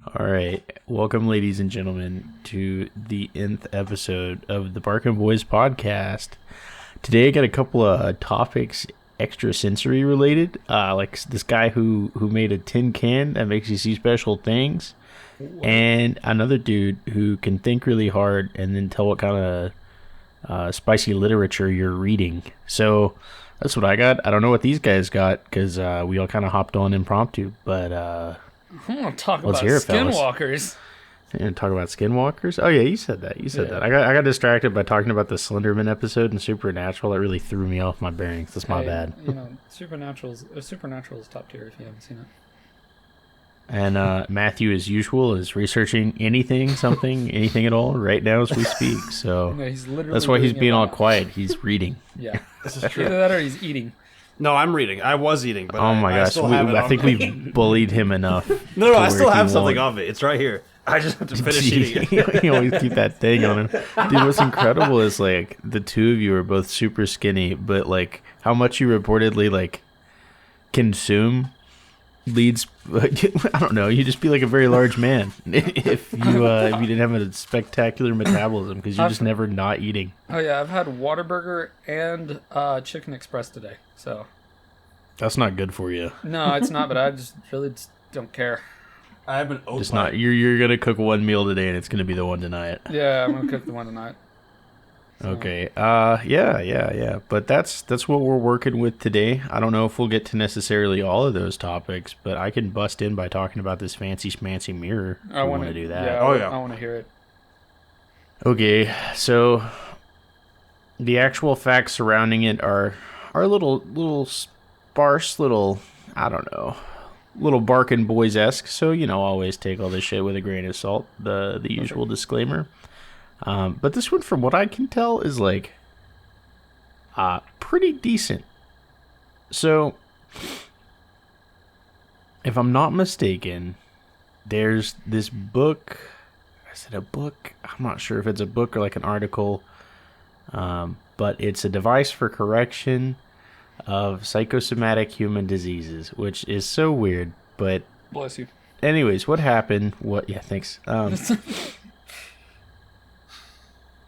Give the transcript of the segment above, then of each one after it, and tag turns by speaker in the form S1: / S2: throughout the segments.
S1: All right. Welcome, ladies and gentlemen, to the nth episode of the Barkin Boys podcast. Today, I got a couple of topics extrasensory related, like this guy who made a tin can that makes you see special things, and another dude who can think really hard and then tell what kind of spicy literature you're reading. So that's what I got. I don't know what these guys got because we all kind of hopped on impromptu, but
S2: I want to talk
S1: let's
S2: about
S1: hear it, fellas.
S2: skinwalkers.
S1: And talk about skinwalkers. Oh yeah, you said that. I got distracted by talking about the Slenderman episode in Supernatural. That really threw me off my bearings. That's my bad.
S2: You know, Supernatural is top tier if you haven't seen it.
S1: And Matthew, as usual, is researching anything at all right now as we speak. So
S2: No, he's literally
S1: that's why he's
S2: reading
S1: being
S2: it
S1: all
S2: live.
S1: quiet. He's reading.
S2: Yeah,
S3: This is true.
S2: either that or he's eating.
S3: No, I'm reading. I was eating, but
S1: Oh my
S3: I
S1: gosh,
S3: still have it
S1: I
S3: on
S1: think
S3: me.
S1: we've bullied him enough.
S3: No,
S1: to
S3: I
S1: where
S3: still
S1: he
S3: have something
S1: won't-
S3: of it. It's right here. I just have to finish eating it.
S1: You always keep that thing on him. Dude, what's incredible is like the two of you are both super skinny, but like how much you reportedly like consume leads. I don't know. You just be like a very large man if you didn't have a spectacular metabolism because you're just never not eating.
S2: Oh yeah, I've had Whataburger and Chicken Express today. So
S1: That's not good for you.
S2: no, it's not. But I just really just don't care.
S3: I have an oat
S1: Just
S3: pie.
S1: not. You're gonna cook one meal today and it's gonna be the one tonight.
S2: Yeah, I'm gonna cook the one tonight. So,
S1: Okay. Yeah. But that's what we're working with today. I don't know if we'll get to necessarily all of those topics, but I can bust in by talking about this fancy schmancy mirror. If
S2: I
S1: you
S2: want
S1: want to do that.
S2: Yeah,
S3: Oh, yeah.
S2: I want to hear it.
S1: Okay. So the actual facts surrounding it are a little sparse, I don't know, little Barkin Boys-esque. So always take all this shit with a grain of salt. The usual disclaimer. But this one, from what I can tell, is like pretty decent. So, if I'm not mistaken, there's this book. Is it a book? I'm not sure if it's a book or like an article. But it's a device for correction of psychosomatic human diseases, which is so weird. But
S2: Bless you.
S1: anyways, what happened? Yeah, thanks.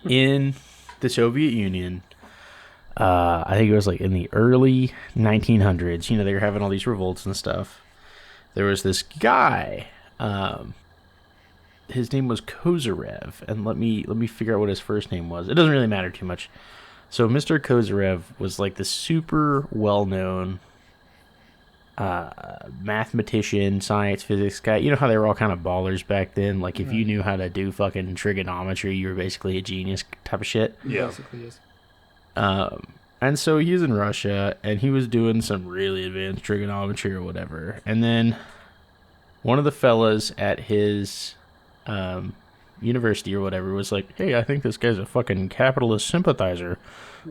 S1: In the Soviet Union, I think it was like in the early 1900s, they were having all these revolts and stuff. There was this guy, his name was Kozyrev, and let me figure out what his first name was. It doesn't really matter too much. So Mr. Kozyrev was like the super well-known mathematician, science, physics guy. You know how they were all kind of ballers back then? Like, if you knew how to do fucking trigonometry, you were basically a genius type of shit.
S3: Yeah.
S2: Basically, yes.
S1: And so he was in Russia, and he was doing some really advanced trigonometry or whatever. And then one of the fellas at his university or whatever was like, hey, I think this guy's a fucking capitalist sympathizer.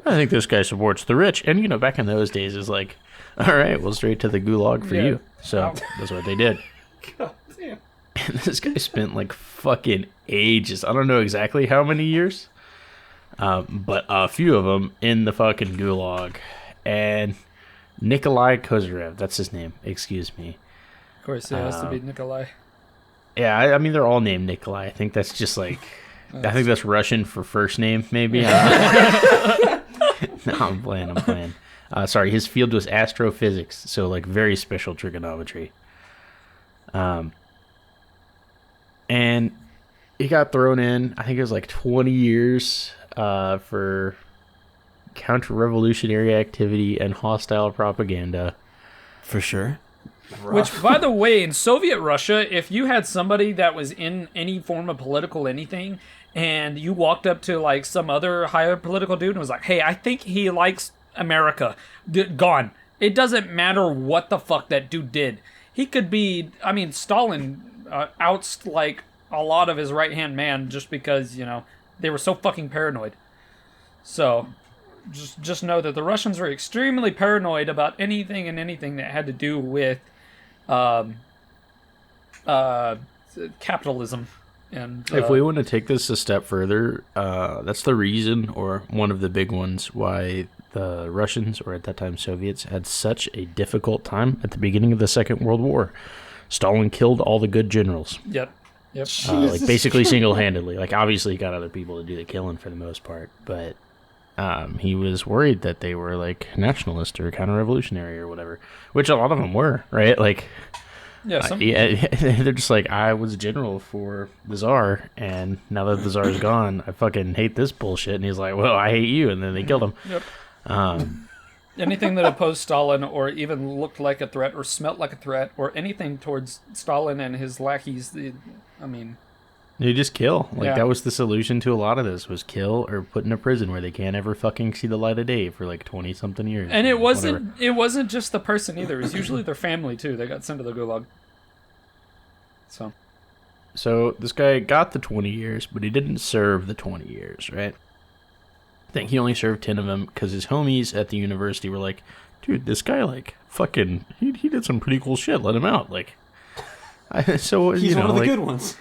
S1: I think this guy supports the rich. And, back in those days, it's like, all right, well, straight to the gulag for
S2: Yeah.
S1: you. So that's what they did.
S2: God damn.
S1: And this guy spent like fucking ages. I don't know exactly how many years, but a few of them in the fucking gulag. And Nikolai Kozyrev, that's his name. Excuse me.
S2: Of course, it has to be Nikolai.
S1: Yeah, I mean they're all named Nikolai. I think that's just like, I think that's Russian for first name, maybe. No, I'm playing. Sorry, his field was astrophysics, so like very special trigonometry. And he got thrown in, I think it was like 20 years for counter-revolutionary activity and hostile propaganda.
S3: For sure.
S2: Which, by the way, in Soviet Russia, if you had somebody that was in any form of political anything, and you walked up to like some other higher political dude and was like, "Hey, I think he likes America," gone. It doesn't matter what the fuck that dude did. He could be. I mean, Stalin outs like a lot of his right hand man just because they were so fucking paranoid. So. Just know that the Russians were extremely paranoid about anything that had to do with capitalism. And
S1: If we want to take this a step further, that's the reason, or one of the big ones, why the Russians, or at that time Soviets, had such a difficult time at the beginning of the Second World War. Stalin killed all the good generals.
S2: Yep.
S1: Like basically single-handedly. Like obviously he got other people to do the killing for the most part, but he was worried that they were like nationalist or counter-revolutionary or whatever, which a lot of them were, right? Like,
S2: Yeah.
S1: they're just like, I was a general for the Tsar, and now that the Tsar's gone, I fucking hate this bullshit. And he's like, well, I hate you, and then they killed him.
S2: Yep. Anything that opposed Stalin or even looked like a threat or smelt like a threat or anything towards Stalin and his lackeys, I mean...
S1: You just kill. Like,
S2: Yeah.
S1: that was the solution to a lot of this, was kill or put in a prison where they can't ever fucking see the light of day for like 20-something years.
S2: And it
S1: whatever.
S2: wasn't just the person either. It was usually their family, too. They got sent to the gulag.
S1: So this guy got the 20 years, but he didn't serve the 20 years, right? I think he only served 10 of them because his homies at the university were like, dude, this guy, like, fucking, he did some pretty cool shit. Let him out. Like, so,
S3: He's
S1: you know,
S3: one of the
S1: like,
S3: good ones.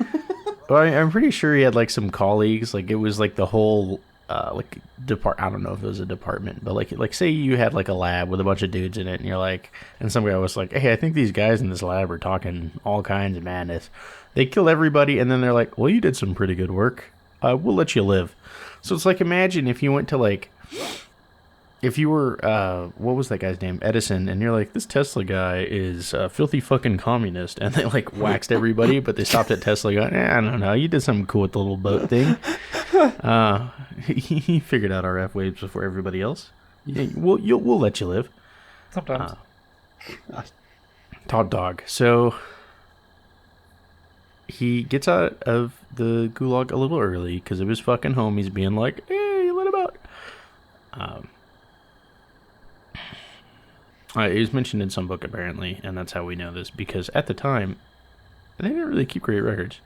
S1: well, I'm pretty sure he had, like, some colleagues. Like, it was, like, the whole, like, I don't know if it was a department, but, like, say you had, like, a lab with a bunch of dudes in it, and you're like, and some guy was like, hey, I think these guys in this lab are talking all kinds of madness. They kill everybody, and then they're like, well, you did some pretty good work. We'll let you live. So it's like, imagine if you went to, like, if you were, what was that guy's name? Edison, and you're like, this Tesla guy is a filthy fucking communist, and they, like, waxed everybody, but they stopped at Tesla going, I don't know, you did something cool with the little boat thing. He figured out our F-waves before everybody else. Yeah, we'll let you live.
S2: Sometimes.
S1: Top dog. So he gets out of the gulag a little early because of his fucking homies being like, hey, let him out. It was mentioned in some book apparently, and that's how we know this, because at the time they didn't really keep great records.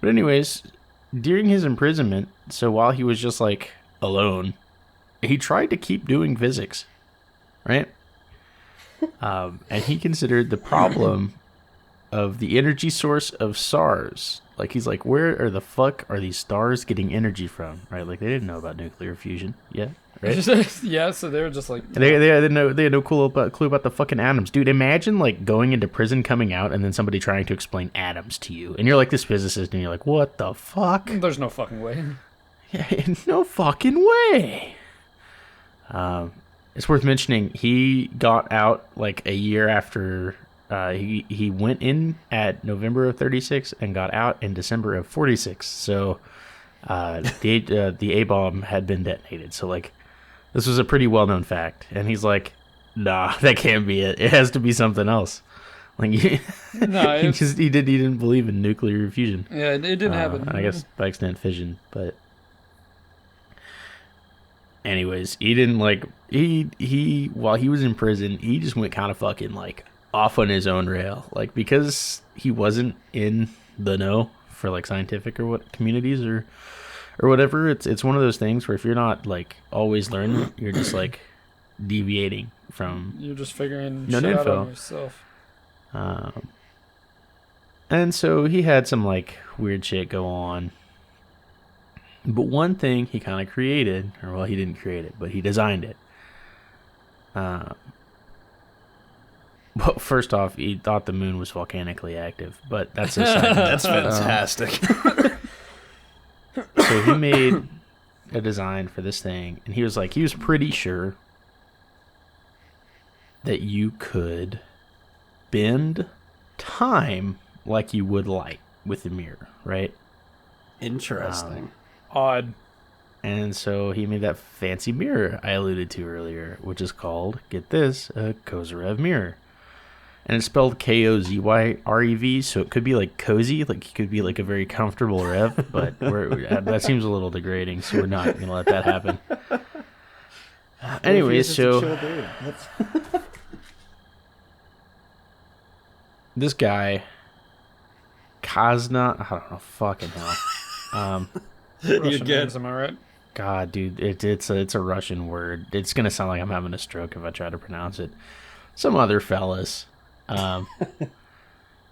S1: But anyways, during his imprisonment, so while he was just like alone, he tried to keep doing physics, right? And he considered the problem of the energy source of stars. Like, he's like, where are the fuck are these stars getting energy from? Right? Like, they didn't know about nuclear fusion yet, right?
S2: Yeah, so they were just like...
S1: They had no clue about the fucking atoms. Dude, imagine, like, going into prison, coming out, and then somebody trying to explain atoms to you. And you're like this physicist, and you're like, what the fuck?
S2: There's no fucking way.
S1: Yeah, no fucking way. It's worth mentioning, he got out, like, a year after... he went in at November of 36 and got out in December of 46. So the A-bomb had been detonated. So, like, this was a pretty well-known fact. And he's like, nah, that can't be it. It has to be something else. Like,
S2: No,
S1: he didn't believe in nuclear fusion.
S2: Yeah, it didn't happen.
S1: I guess by extent fission, but anyways, he didn't, like, he while he was in prison, he just went kind of fucking, like, off on his own rail, like, because he wasn't in the know for, like, scientific or what communities or whatever. It's one of those things where if you're not, like, always learning, you're just, like, deviating from
S2: You're just figuring
S1: no
S2: shit out
S1: info.
S2: on yourself.
S1: And so he had some, like, weird shit go on. But one thing he kind of created, or, well, he didn't create it, but he designed it. Well, first off, he thought the moon was volcanically active, but that's his side.
S3: That's fantastic.
S1: So he made a design for this thing, and he was pretty sure that you could bend time like you would light with a mirror, right?
S3: Interesting.
S2: Odd.
S1: And so he made that fancy mirror I alluded to earlier, which is called, get this, a Kozyrev mirror. And it's spelled Kozyerev, so it could be like cozy, like it could be like a very comfortable rev, but that seems a little degrading, so we're not going to let that happen. Anyways, so this guy, Kazna, I don't know, fucking hell.
S2: Russian
S3: good.
S2: names, am I right?
S1: God, dude, it's a Russian word. It's going to sound like I'm having a stroke if I try to pronounce it. Some other fellas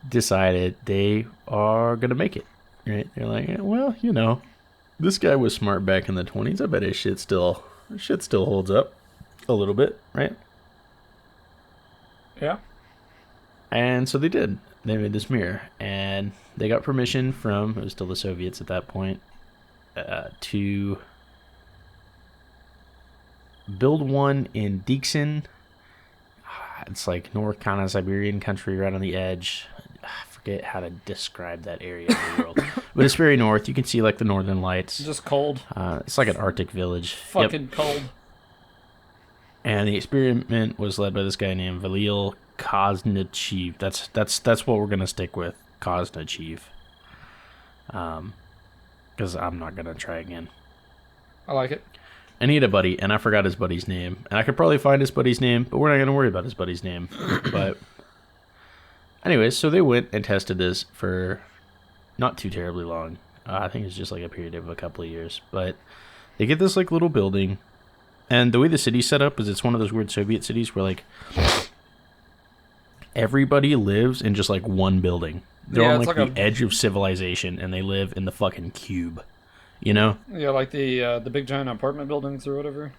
S1: decided they are gonna make it, right? They're like, yeah, well, you know, this guy was smart back in the 20s. I bet his shit still holds up a little bit, right?
S2: Yeah.
S1: And so they did. they made this mirror, and they got permission from, it was still the Soviets at that point, to build one in Dixon. It's like North kind of Siberian country right on the edge. I forget how to describe that area of the world. But it's very north. You can see like the northern lights.
S2: Just cold.
S1: It's like an Arctic village.
S2: Fucking cold.
S1: And the experiment was led by this guy named Valil Koznachev. That's what we're gonna stick with, Koznachev. Because I'm not gonna try again.
S2: I like it.
S1: And he had a buddy, and I forgot his buddy's name. And I could probably find his buddy's name, but we're not gonna worry about his buddy's name. But anyways, so they went and tested this for not too terribly long. I think it's just like a period of a couple of years. But they get this like little building. And the way the city's set up is it's one of those weird Soviet cities where, like, everybody lives in just, like, one building. They're on, like the edge of civilization, and they live in the fucking cube. You know?
S2: Yeah, like the big giant apartment buildings or whatever.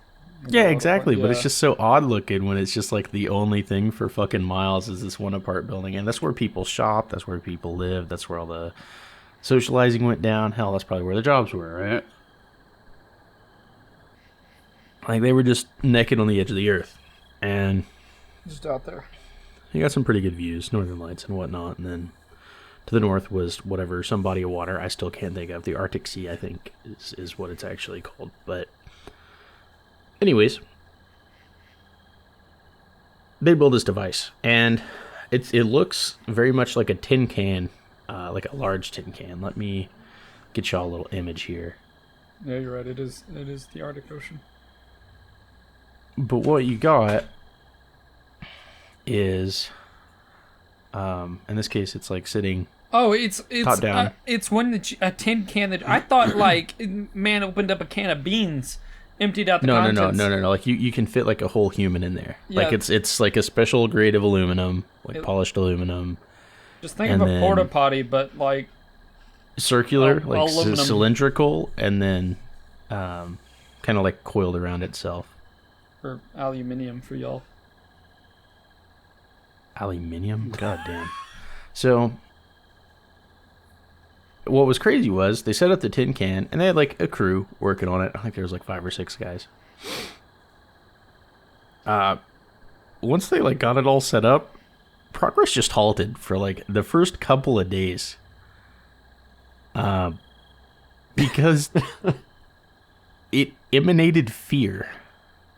S1: Yeah, exactly. But it's just so odd looking when it's just, like, the only thing for fucking miles is this one apart building. And that's where people shop. That's where people live. That's where all the socializing went down. Hell, that's probably where the jobs were, right? Like, they were just naked on the edge of the earth. And
S2: just out there.
S1: You got some pretty good views, northern lights and whatnot. And then to the north was whatever, some body of water I still can't think of. The Arctic Sea, I think, is what it's actually called. But anyways, they build this device. And it looks very much like a tin can, like a large tin can. Let me get y'all a little image here.
S2: Yeah, you're right. It is the Arctic Ocean.
S1: But what you got is, in this case, it's like sitting.
S2: Oh, it's
S1: top down.
S2: It's when a tin can that I thought like man opened up a can of beans, emptied out the contents.
S1: No. Like you can fit like a whole human in there.
S2: Yeah.
S1: Like it's like a special grade of aluminum, like polished aluminum.
S2: Just think of a porta potty, but like
S1: circular, like
S2: aluminum.
S1: Cylindrical, and then kind of like coiled around itself.
S2: Or aluminium for y'all.
S1: Aluminium? God damn. So, what was crazy was they set up the tin can, and they had like a crew working on it. I think there was like 5 or 6 guys. Once they like got it all set up, progress just halted for like the first couple of days. Because it emanated fear.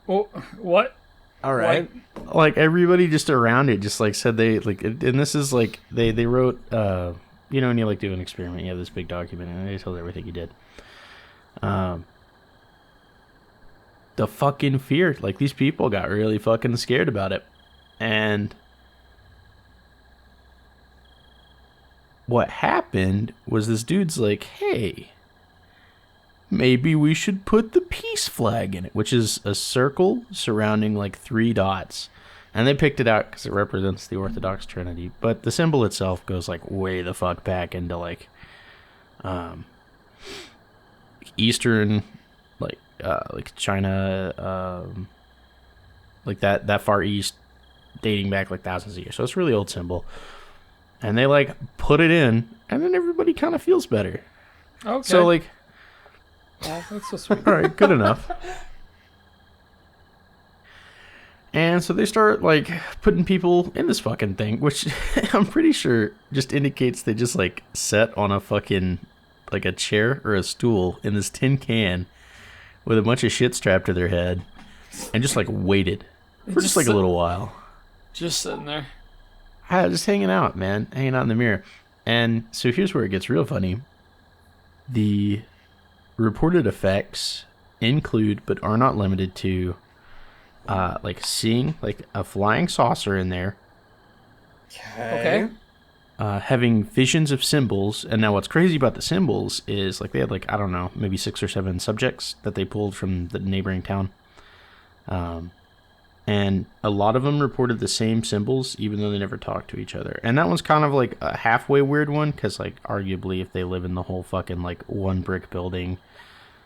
S2: Well, what?
S3: All right.
S2: What?
S1: Like everybody just around it just like said they like, and this is like they wrote you know when you like do an experiment, you have this big document and they tell everything you did. The fucking fear, like these people got really fucking scared about it. And what happened was this dude's like, hey, maybe we should put the peace flag in it, which is a circle surrounding like 3 dots. And they picked it out because it represents the Orthodox Trinity. But the symbol itself goes like way the fuck back into like Eastern, like China, like that far east, dating back like thousands of years. So it's a really old symbol. And they like put it in, and then everybody kind of feels better.
S2: Okay.
S1: So like.
S2: Oh, that's so sweet.
S1: All right, good enough. And so they start like putting people in this fucking thing, which I'm pretty sure just indicates they just like sat on a fucking like a chair or a stool in this tin can with a bunch of shit strapped to their head and just like waited for just like a little while.
S2: Just sitting there.
S1: Just hanging out, man. Hanging out in the mirror. And so here's where it gets real funny. The reported effects include, but are not limited to, like seeing like a flying saucer in there.
S2: Okay.
S1: Having visions of symbols. And now what's crazy about the symbols is like they had like, I don't know, maybe 6 or 7 subjects that they pulled from the neighboring town. And a lot of them reported the same symbols, even though they never talked to each other. And that one's kind of like a halfway weird one, because like arguably if they live in the whole fucking like one brick building,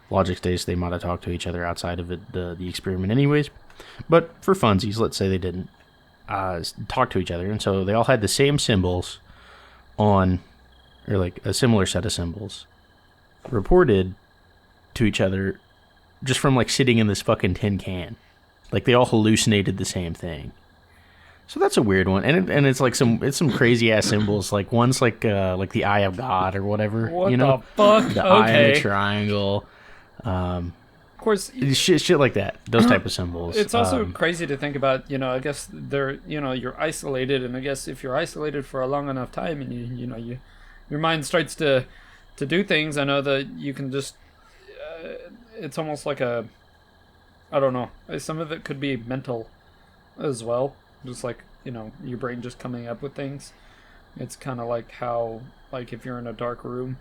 S1: logic states they might have talked to each other outside of it, the experiment anyways. But for funsies, let's say they didn't talk to each other. And so they all had the same symbols, on, or like a similar set of symbols, reported to each other just from like sitting in this fucking tin can. Like they all hallucinated the same thing. So that's a weird one, and it's like some crazy ass symbols. Like one's like the eye of God or whatever.
S2: What
S1: you know,
S2: the fuck?
S1: the eye and
S2: Okay.
S1: the triangle.
S2: Of course,
S1: Shit like that. Those type of symbols.
S2: it's also crazy to think about. I guess they're you're isolated, and I guess if you're isolated for a long enough time, and your mind starts to do things. I know that you can just. It's almost like a. I don't know. Some of it could be mental, as well. Just like your brain just coming up with things. It's kind of like how if you're in a dark room,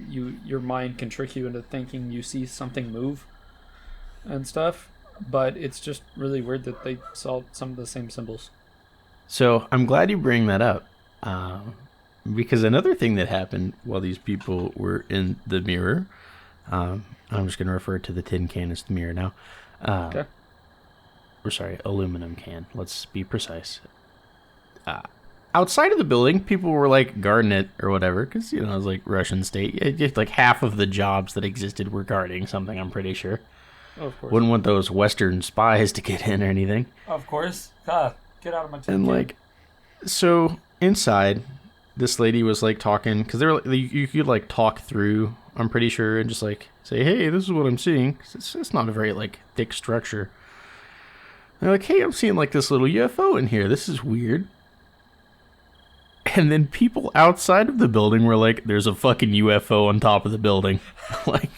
S2: your mind can trick you into thinking you see something move and stuff, but it's just really weird that they saw some of the same symbols.
S1: So I'm glad you bring that up, because another thing that happened while these people were in the mirror, I'm just going to refer to the tin can as the mirror now.
S2: Okay.
S1: Or sorry, aluminum can. Let's be precise. Outside of the building, people were like guarding it or whatever, because it was like Russian state. Just like half of the jobs that existed were guarding something. I'm pretty sure.
S2: Of course.
S1: Wouldn't want those Western spies to get in or anything.
S2: Of course. Get out of my tin
S1: And
S2: can.
S1: like, so inside, this lady was like talking, because you could like talk through. I'm pretty sure, and just like say, hey, this is what I'm seeing. 'Cause it's not a very like thick structure. They're like, hey, I'm seeing like this little UFO in here. This is weird. And then people outside of the building were like, there's a fucking UFO on top of the building. like,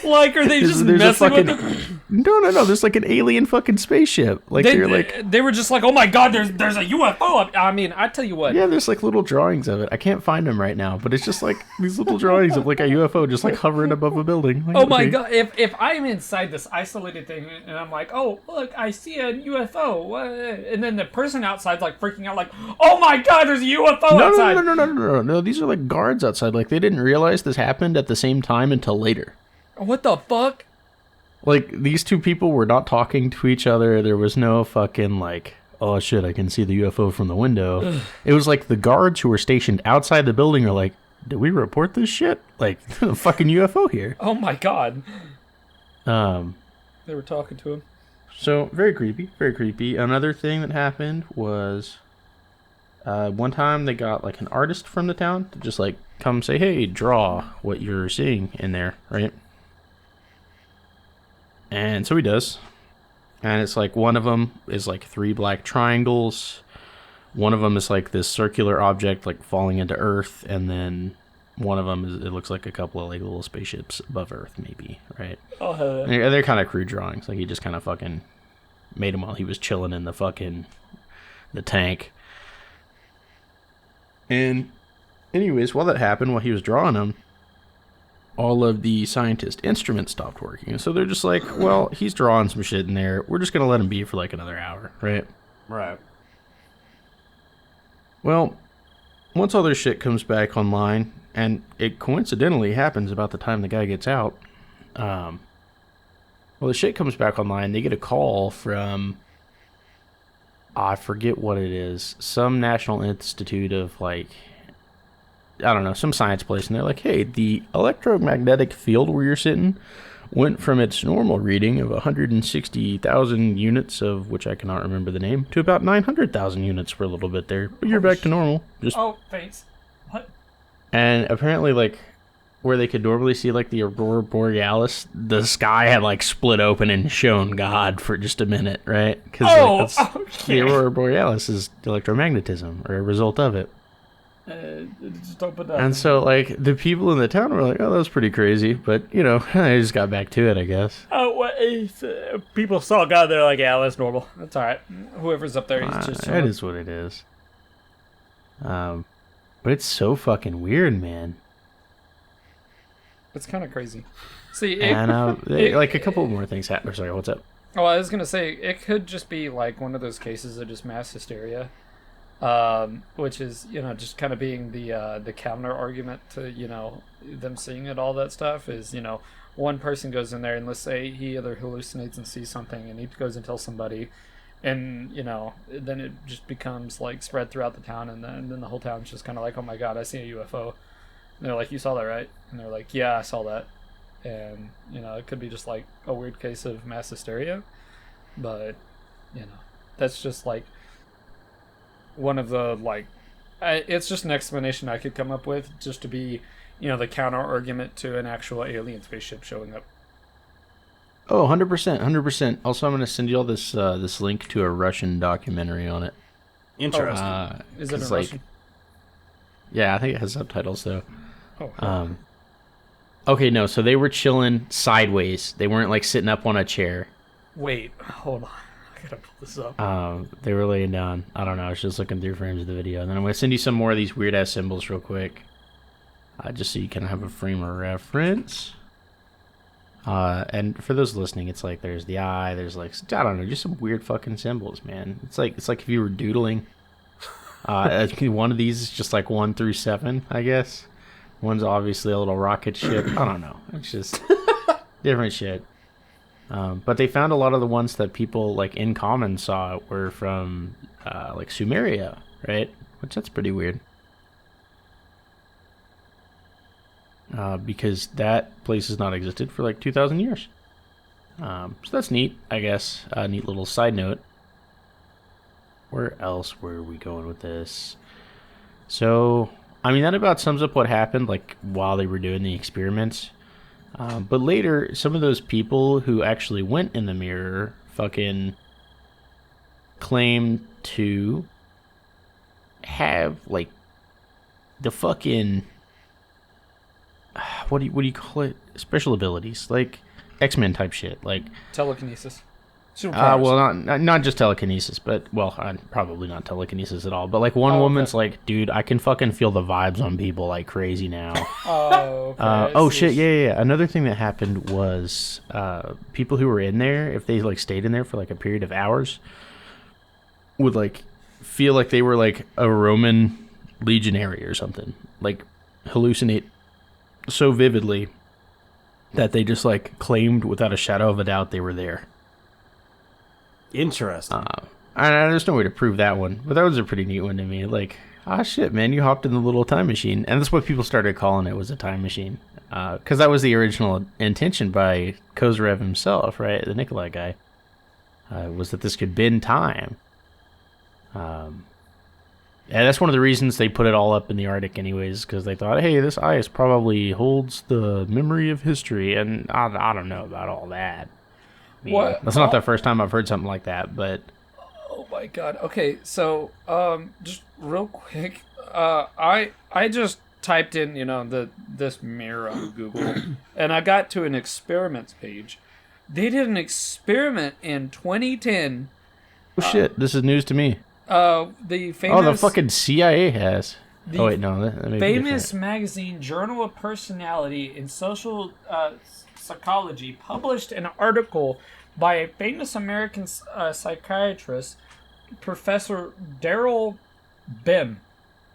S2: Like, are they just
S1: there's a
S2: messing
S1: fucking,
S2: with them?
S1: No. There's like an alien fucking spaceship. Like, they're like,
S2: They were just like, oh my god, there's a UFO. I mean, I tell you what.
S1: yeah, there's like little drawings of it. I can't find them right now, but it's just like these little drawings of like a UFO just like hovering above a building. Like,
S2: Oh my
S1: okay.
S2: god! If I'm inside this isolated thing and I'm like, oh look, I see a UFO, what? And then the person outside's like freaking out, like, oh my god, there's a UFO
S1: No,
S2: outside.
S1: no. These are like guards outside. Like they didn't realize this happened at the same time until later.
S2: What the fuck?
S1: Like these two people were not talking to each other. There was no fucking like, oh shit, I can see the UFO from the window. It was like the guards who were stationed outside the building are like, did we report this shit? Like, a fucking UFO here.
S2: Oh my god!
S1: Um,
S2: They were talking to him.
S1: so very creepy, very creepy. Another thing that happened was, one time they got like an artist from the town to just like come say, hey, draw what you're seeing in there, right? And so he does. And it's like one of them is like 3 black triangles. One of them is like this circular object like falling into Earth. And then one of them is, it looks like a couple of like little spaceships above Earth maybe, right?
S2: Oh hell
S1: And they're kind of crude drawings. Like he just kind of fucking made them while he was chilling in the tank. And anyways, while that happened, while he was drawing them, all of the scientist instruments stopped working. So they're just like, well, he's drawing some shit in there. We're just going to let him be for like another hour, right?
S3: Right.
S1: Well, once all their shit comes back online, and it coincidentally happens about the time the guy gets out, well, the shit comes back online. They get a call from, I forget what it is, some National Institute of like, I don't know, some science place, and they're like, hey, the electromagnetic field where you're sitting went from its normal reading of 160,000 units, of which I cannot remember the name, to about 900,000 units for a little bit there. But you're back to normal. Just
S2: Oh, thanks. What?
S1: And apparently, like, where they could normally see, like, the Aurora Borealis, the sky had, like, split open and shown God for just a minute, right? Because the Aurora Borealis is electromagnetism, or a result of it.
S2: Just open up.
S1: And so, like, the people in the town were like, oh, that was pretty crazy. But, they just got back to it, I guess.
S2: Oh, what is, people saw God, they're like, yeah, that's normal. That's alright. Whoever's up there, he's just
S1: It
S2: chilling.
S1: is what it is. But it's so fucking weird, man.
S2: It's kind of crazy. See,
S1: And, like, a couple more things happen. Sorry, what's up?
S2: Oh, I was gonna say it could just be like one of those cases of just mass hysteria, which is just kind of being the counter argument to them seeing it. All that stuff is one person goes in there and let's say he either hallucinates and sees something and he goes and tells somebody, And then it just becomes like spread throughout the town, and then the whole town's just kind of like, oh my god, I see a UFO. And they're like, you saw that, right? And they're like, yeah, I saw that. And it could be just like a weird case of mass hysteria, but that's just like one of the it's just an explanation I could come up with just to be the counter argument to an actual alien spaceship showing up.
S1: Oh, 100%, 100%. Also, I'm going to send you all this link to a Russian documentary on it.
S3: Interesting.
S2: Is it in Russian?
S1: Yeah, I think it has subtitles, though.
S2: Oh,
S1: okay, no, so they were chilling sideways. They weren't, sitting up on a chair.
S2: wait, hold on. I gotta pull this up.
S1: They were laying down. I don't know, I was just looking through frames of the video. And then I'm going to send you some more of these weird-ass symbols real quick. Just so you kind of have a frame of reference. And for those listening, it's like there's the eye, there's I don't know, just some weird fucking symbols, man. It's like if you were doodling. One of these is just 1 through 7, I guess. One's obviously a little rocket ship. I don't know. It's just different shit. But they found a lot of the ones that people in common saw were from Sumeria, right? Which that's pretty weird. Because that place has not existed for 2,000 years. So that's neat, I guess. A neat little side note. Where else were we going with this? So, I mean, that about sums up what happened, while they were doing the experiments. But later, some of those people who actually went in the mirror fucking claimed to have, the fucking... What do you call it? Special abilities, X-Men type shit,
S2: telekinesis.
S1: Well, not just telekinesis, but probably not telekinesis at all. But one woman's
S2: okay.
S1: dude, I can fucking feel the vibes on people like crazy now.
S2: Oh, okay.
S1: Shit, yeah. Another thing that happened was people who were in there, if they stayed in there for a period of hours, would feel like they were a Roman legionary or something, hallucinate so vividly that they just claimed without a shadow of a doubt they were there.
S3: Interesting.
S1: There's no way to prove that one, but that was a pretty neat one to me. Shit, man, you hopped in the little time machine, and that's what people started calling it, was a time machine, because that was the original intention by Kozyrev himself, right? The Nikolai guy, was that this could bend time. And that's one of the reasons they put it all up in the Arctic anyways, because they thought, hey, this ice probably holds the memory of history, and I don't know about all that. I mean,
S2: What?
S1: That's not the first time I've heard something like that, but...
S2: Oh my god. Okay, so just real quick, I just typed in this mirror on Google, and I got to an experiments page. They did an experiment in 2010.
S1: Oh shit, this is news to me.
S2: The famous...
S1: Oh, the fucking CIA has.
S2: The
S1: Oh wait, no, that may be
S2: famous
S1: different.
S2: magazine Journal of Personality in Social Psychology published an article by a famous American psychiatrist, Professor Daryl Bem,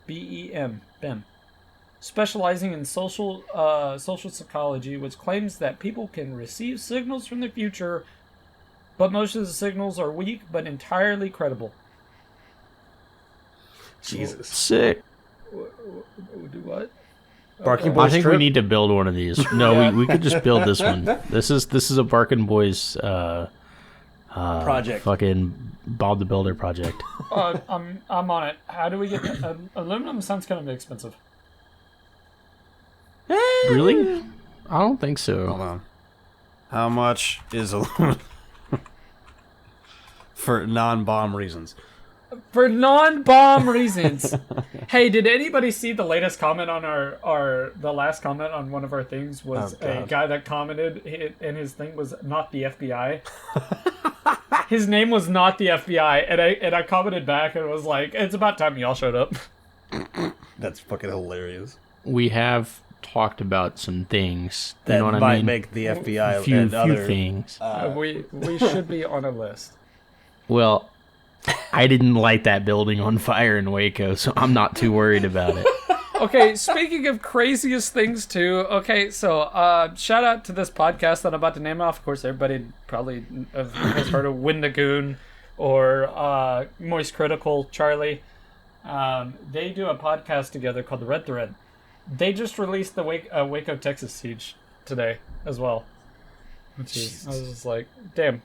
S2: B-E-M, Bem, specializing in social psychology, which claims that people can receive signals from the future, but most of the signals are weak but entirely credible.
S3: Jesus.
S1: Sick.
S2: Do what?
S3: Barking
S1: I
S3: Boys
S1: think
S3: trip?
S1: we need to build one of these. No,
S2: Yeah.
S1: we could just build this one. This is a Barkin Boys
S3: Project.
S1: fucking Bob the Builder project.
S2: I'm on it. How do we get aluminum? Sounds kind of expensive.
S1: Really? I don't think
S3: Hold
S1: so.
S3: on. How much is aluminum? For non-bomb reasons.
S2: For non-bomb reasons. Hey, did anybody see the latest comment on the last comment on one of our things was
S3: Oh,
S2: a
S3: God.
S2: guy that commented and his thing was not the FBI. His name was not the FBI, and I commented back and was like, it's about time y'all showed up.
S3: That's fucking hilarious.
S1: We have talked about some things. You
S3: That
S1: know what
S3: might
S1: I mean?
S3: make the FBI
S1: few
S3: and other
S1: things.
S2: We should be on a list.
S1: Well, I didn't light that building on fire in Waco, so I'm not too worried about it.
S2: Okay, speaking of craziest things too. Okay, so shout out to this podcast that I'm about to name off. Of course, everybody probably has heard of Windagoon, or Moist Critical, Charlie. They do a podcast together called The Red Thread. They just released the Waco, Texas siege today as well. Which is, I was just like, damn.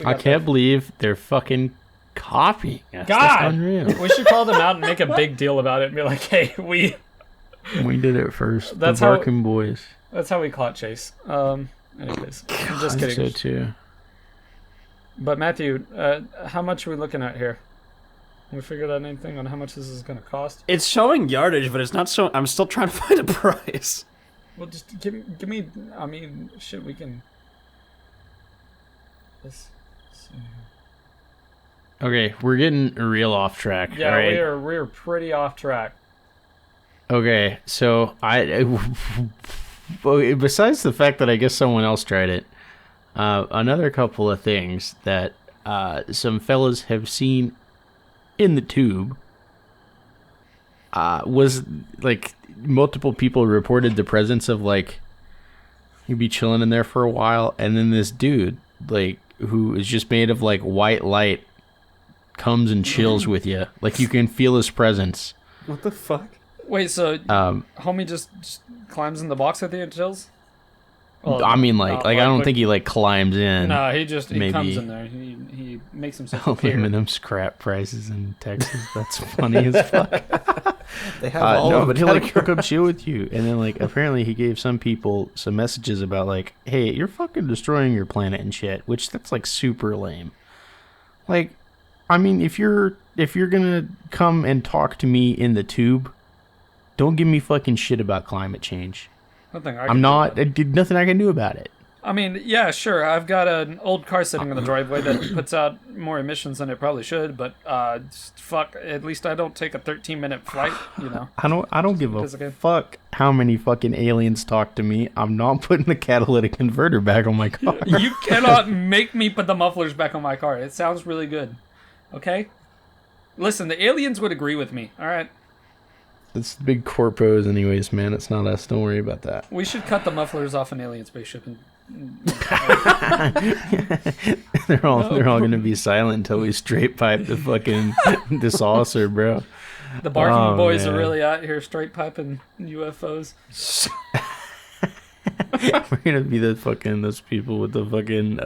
S1: I can't believe they're fucking copying us.
S2: God!
S1: That's unreal.
S2: We should call them out and make a big deal about it and be like, hey, we
S1: We did it first.
S2: That's
S1: the
S2: how-
S1: Barkin boys.
S2: That's how we caught Chase. Anyways, I'm just
S1: I think
S2: kidding.
S1: so too.
S2: But Matthew, how much are we looking at here? Can we figure out anything on how much this is going to cost?
S3: It's showing yardage, but it's not showing. I'm still trying to find a price.
S2: Well, just give me. I mean, shit, we can. Let's see.
S1: Okay, we're getting real off track.
S2: Yeah,
S1: right?
S2: we're pretty off track.
S1: Okay, so well, besides the fact that I guess someone else tried it, another couple of things that some fellas have seen in the tube was like multiple people reported the presence of like you'd be chilling in there for a while, and then this dude like who is just made of like white light comes and chills with you, like you can feel his presence.
S3: What the fuck?
S2: Wait, so homie just climbs in the box with you and chills? Well,
S1: I mean, like I don't think he like climbs in.
S2: No, he comes
S1: maybe.
S2: in there. He makes himself appear.
S1: Aluminum scrap prices in Texas. That's funny as fuck.
S3: They have all
S1: no,
S3: of
S1: but
S3: them
S1: he'll like
S3: categorized.
S1: come chill with you, and then like apparently he gave some people some messages about like, hey, you're fucking destroying your planet and shit, which that's like super lame. Like, I mean, if you're gonna come and talk to me in the tube, don't give me fucking shit about climate change.
S2: Nothing I
S1: I'm
S2: can
S1: not.
S2: do.
S1: I did nothing I can do about it.
S2: I mean, yeah, sure. I've got an old car sitting in the driveway that puts out more emissions than it probably should, but fuck, at least I don't take a 13-minute flight, you know.
S1: I don't give a
S2: Because again-
S1: fuck how many fucking aliens talk to me. I'm not putting the catalytic converter back on my car.
S2: You cannot make me put the mufflers back on my car. It sounds really good. Okay? Listen, the aliens would agree with me, all right?
S1: It's the big corpos anyways, man. It's not us. Don't worry about that.
S2: We should cut the mufflers off an alien spaceship and
S1: they're all going to be silent until we straight pipe the fucking the saucer, bro.
S2: the Barkin
S1: Oh,
S2: boys
S1: man.
S2: are really out here straight piping UFOs.
S1: We're gonna be those people with the fucking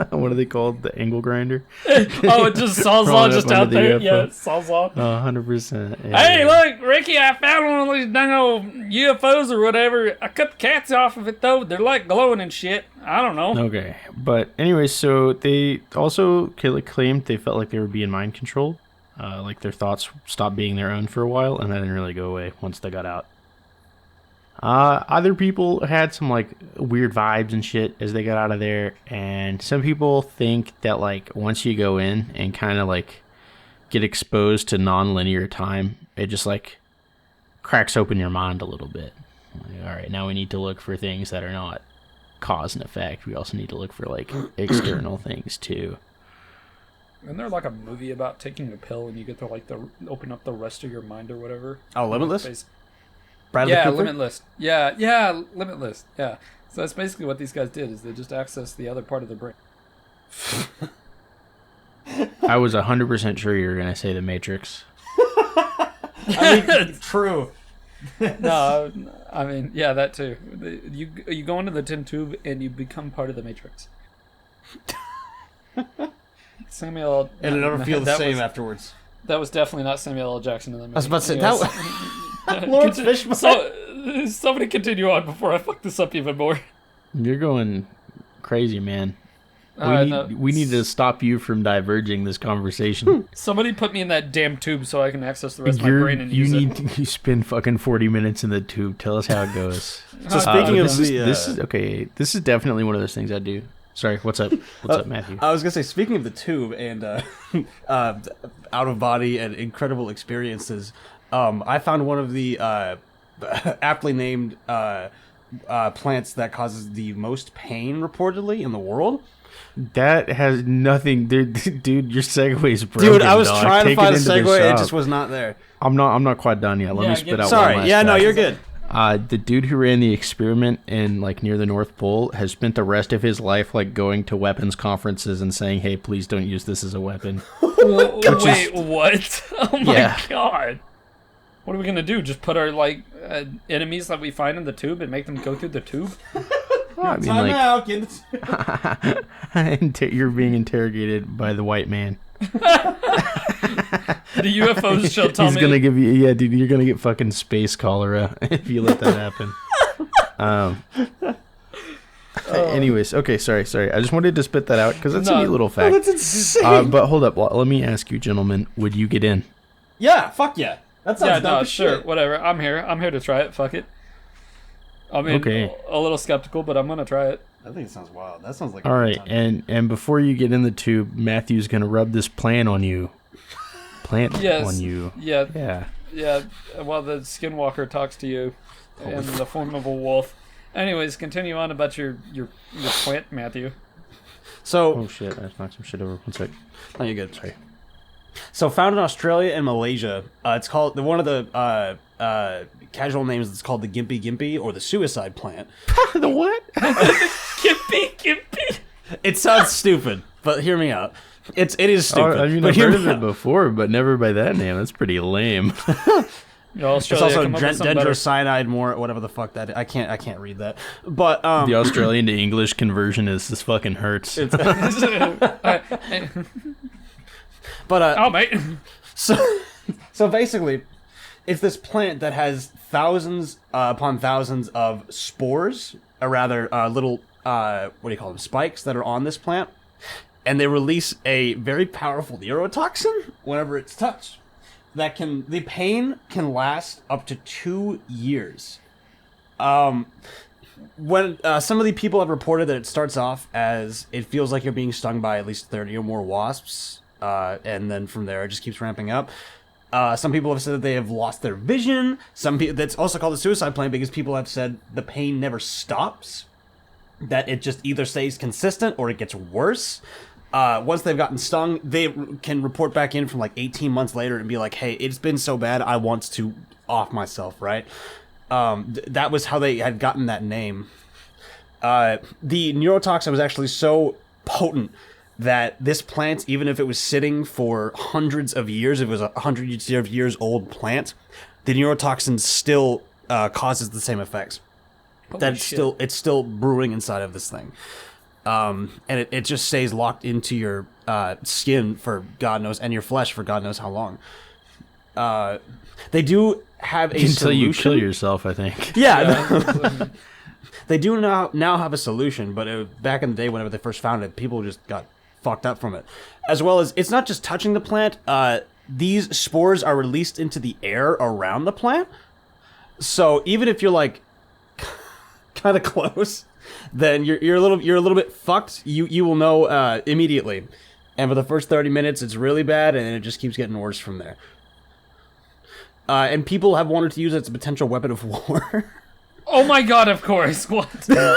S1: what are they called? The angle grinder.
S2: Oh, it just Sawzall
S1: Crawling
S2: just
S1: up
S2: out
S1: under the
S2: there.
S1: UFO.
S2: Yeah, Sawzall.
S1: 100%.
S2: Hey, look, Ricky, I found one of these dang old UFOs or whatever. I cut the cats off of it, though. They're like glowing and shit. I don't know.
S1: Okay, but anyway, so they also claimed they felt like they were being mind controlled, like their thoughts stopped being their own for a while, and that didn't really go away once they got out. Other people had some like weird vibes and shit as they got out of there, and some people think that like once you go in and kind of like get exposed to non-linear time, it just like cracks open your mind a little bit. Like, all right, now we need to look for things that are not cause and effect. We also need to look for like external things too.
S2: Isn't there like a movie about taking a pill and you get to like open up the rest of your mind or whatever?
S3: Oh, Limitless?
S2: Basi-
S3: Bradley
S2: yeah,
S3: Cooper?
S2: Limitless. Yeah, Limitless. Yeah. So that's basically what these guys did is they just accessed the other part of the brain.
S1: I was 100% sure you were gonna say the Matrix.
S3: I mean, true.
S2: No, I mean, yeah, that too. You go into the tin tube and you become part of the Matrix. Samuel,
S3: And I never feel the
S2: that
S3: same
S2: was-
S3: afterwards.
S2: That was definitely not Samuel L. Jackson in the movie.
S3: I was about to say,
S2: Anyways.
S3: that Lawrence Fishburne.
S2: So, somebody continue on before I fuck this up even more.
S1: You're going crazy, man.
S2: No.
S1: We need to stop you from diverging this conversation.
S2: Somebody put me in that damn tube so I can access the rest of my brain and use it.
S1: You spend fucking 40 minutes in the tube. Tell us how it goes.
S3: So speaking of
S1: this is okay. This is definitely one of those things I do. Sorry, what's up? What's up, Matthew?
S3: I was gonna say, speaking of the tube and out of body and incredible experiences, I found one of the aptly named plants that causes the most pain reportedly in the world.
S1: That has nothing, dude. Your segue's broken.
S3: Dude, I was
S1: dog.
S3: trying to
S1: Take
S3: find a
S1: into the
S3: segue, it
S1: shop.
S3: just was not there.
S1: I'm not quite done yet. Let
S2: Yeah,
S1: me
S2: get-
S1: spit out one
S3: Sorry,
S1: last
S3: yeah, no,
S1: fact.
S3: you're good.
S1: The dude who ran the experiment in like near the North Pole has spent the rest of his life like going to weapons conferences and saying, "Hey, please don't use this as a weapon."
S2: Wait, what? Oh my
S1: Yeah.
S2: god! What are we gonna do? Just put our enemies that we find in the tube and make them go through the tube?
S1: I mean,
S3: Time
S1: like,
S3: out, kid.
S1: you're being interrogated by the white man.
S2: The UFOs shall tell
S1: He's
S2: me.
S1: gonna give you, yeah, dude. You're gonna get fucking space cholera if you let that happen. Anyways, okay, sorry. I just wanted to spit that out because that's a
S2: No.
S1: neat little fact.
S3: That's insane.
S1: But hold up, let me ask you, gentlemen, would you get in?
S3: Yeah, fuck yeah. That sounds
S2: Yeah,
S3: dope
S2: no,
S3: as
S2: sure,
S3: shit.
S2: whatever. I'm here. I'm here to try it. Fuck it. I mean,
S1: Okay.
S2: a little skeptical, but I'm gonna try it.
S3: I think it sounds wild. That sounds like
S1: All right, and before you get in the tube, Matthew's gonna rub this plant on you.
S2: Yes.
S1: On you.
S2: Yeah,
S1: Yeah.
S2: while the skinwalker talks to you in the form of a wolf. Anyways, continue on about your plant, Matthew.
S3: So,
S1: Oh shit! I just knocked some shit over. One sec.
S3: oh, you're good.
S1: Sorry.
S3: So, found in Australia and Malaysia, it's called one of the casual names. It's called the Gimpy Gimpy or the suicide plant.
S1: The what?
S2: Gimpy.
S3: It sounds stupid, but hear me out. It is stupid.
S1: I mean,
S3: but
S1: I've
S3: hear
S1: heard
S3: me
S1: of it
S3: out.
S1: before, but never by that name. That's pretty lame.
S3: It's
S2: Australia,
S3: also
S2: come up with something better.
S3: dendrocyanide, more whatever the fuck that. I can't read that. But
S1: The Australian to English conversion is this fucking hurts.
S3: but
S2: Oh, mate.
S3: so basically, it's this plant that has thousands upon thousands of spores, or rather, little what do you call them? Spikes that are on this plant, and they release a very powerful neurotoxin whenever it's touched. The pain can last up to 2 years. When some of the people have reported that it starts off as it feels like you're being stung by at least 30 or more wasps, and then from there it just keeps ramping up. Some people have said that they have lost their vision. Some people, that's also called the suicide plant because people have said the pain never stops, that it just either stays consistent or it gets worse. Once they've gotten stung, they can report back in from like 18 months later and be like, hey, it's been so bad, I want to off myself, right? That was how they had gotten that name. The neurotoxin was actually so potent that this plant, even if it was sitting for hundreds of years, if it was a 100 years old plant, the neurotoxin still causes the same effects.
S2: Holy shit.
S3: It's still brewing inside of this thing. And it just stays locked into your skin for God knows, and your flesh for God knows how long. They do have a
S1: Until you
S3: solution.
S1: kill yourself, I think.
S3: Yeah, they do now have a solution, but back in the day, whenever they first found it, people just got fucked up from it. As well as, it's not just touching the plant. These spores are released into the air around the plant. So even if you're like kind of close, then you're a little bit fucked. You will know immediately. And for the first 30 minutes, it's really bad, and it just keeps getting worse from there. And people have wanted to use it as a potential weapon of war.
S2: Oh my god, of course. What?
S1: Well,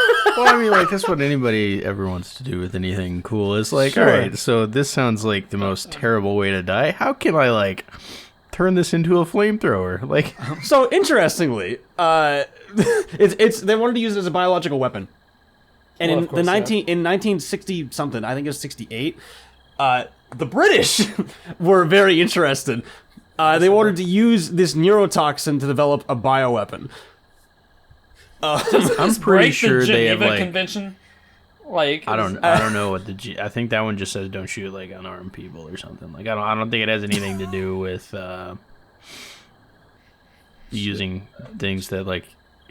S1: I mean, like, that's what anybody ever wants to do with anything cool. It's like,
S3: Sure.
S1: all right, so this sounds like the most terrible way to die. How can I, like, turn this into a flamethrower? Like,
S3: So interestingly, it's they wanted to use it as a biological weapon. And
S2: Well,
S3: in
S2: of course,
S3: in 1960 something, I think it was 68, the British were very interested. They wanted to use this neurotoxin to develop a bioweapon.
S1: I'm pretty
S2: Break
S1: sure
S2: the
S1: they have,
S2: Geneva
S1: like,
S2: Convention. Like,
S1: I don't know what I think that one just says don't shoot, like, unarmed people or something. Like, I don't think it has anything to do with using things that, like,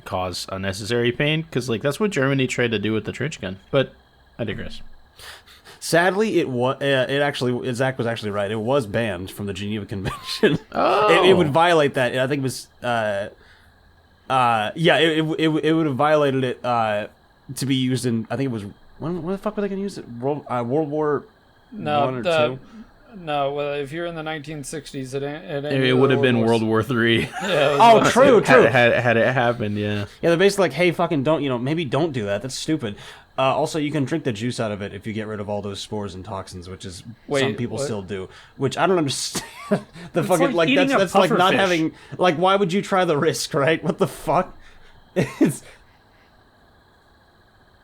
S1: cause unnecessary pain, because, like, that's what Germany tried to do with the trench gun. But I digress.
S3: Sadly, Zach was actually right. It was banned from the Geneva Convention.
S1: Oh,
S3: It would violate that. I think it was. It would have violated it to be used in. I think it was. When the fuck were they gonna use it? World War One or two?
S2: No, well, if you're in the 1960s,
S1: it would have been World War III.
S2: Yeah,
S3: Oh, true.
S1: had it happened, yeah.
S3: Yeah, they're basically like, hey, fucking maybe don't do that. That's stupid. Also, you can drink the juice out of it if you get rid of all those spores and toxins, which is some
S2: Wait,
S3: people
S2: what?
S3: still do. Which I don't understand. The fucking
S2: like eating a
S3: that's like not
S2: pufferfish.
S3: having, like, why would you try the risk, right? What the fuck? It's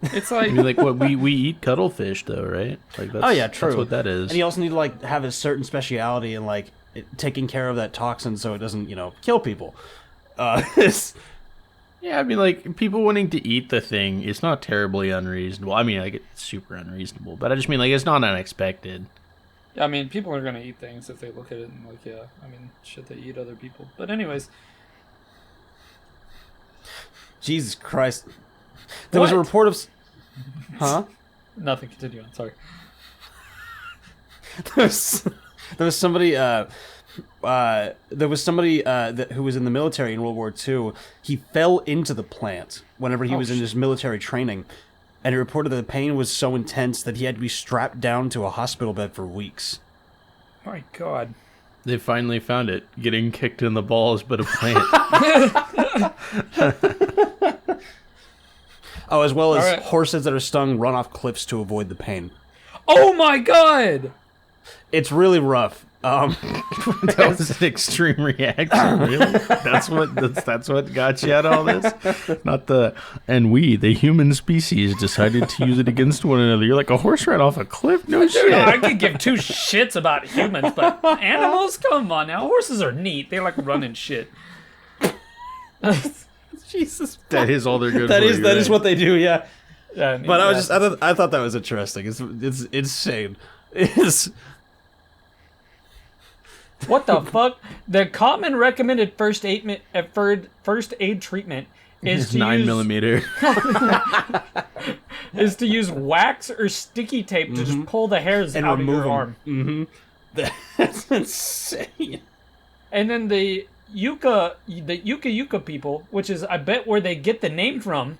S2: It's
S1: I
S2: like
S1: mean, like what we eat cuttlefish though, right? Like that's,
S3: oh yeah, true.
S1: That's what that is.
S3: And you also need to like have a certain speciality in like taking care of that toxin so it doesn't kill people. It's,
S1: Yeah, I mean, like people wanting to eat the thing, it's not terribly unreasonable. I mean, like it's super unreasonable, but I just mean like it's not unexpected.
S2: I mean, people are gonna eat things if they look at it and like, yeah, I mean, shit, they eat other people. But anyways,
S3: Jesus Christ. There was a
S2: What?
S3: report of
S2: nothing. Continue on. Sorry.
S3: there was somebody who was in the military in World War II. He fell into the plant whenever he was in his military training, and he reported that the pain was so intense that he had to be strapped down to a hospital bed for weeks.
S2: My God.
S1: They finally found it, getting kicked in the balls, but a plant.
S3: Oh, as well as
S2: All right.
S3: horses that are stung run off cliffs to avoid the pain.
S2: Oh my God.
S3: It's really rough.
S1: That was an extreme reaction. Really? That's what got you out of all this. Not and we, the human species, decided to use it against one another. You're like a horse right off a cliff. No shit.
S2: I could give two shits about humans, but animals, come on now. Horses are neat. They like running shit.
S3: Jesus,
S1: That is all they're good
S3: that
S1: for.
S3: is
S1: you're
S3: that is
S1: right.
S3: what they do. Yeah.
S2: Yeah,
S3: But I thought that was interesting. It's insane. It's
S2: what the fuck? The common recommended first aid treatment is to
S1: 9mm.
S2: is to use wax or sticky tape to just pull the hairs
S3: and
S2: out of
S3: remove
S2: your
S3: them.
S2: arm.
S3: That's insane.
S2: And then the Yucca people, which is I bet where they get the name from.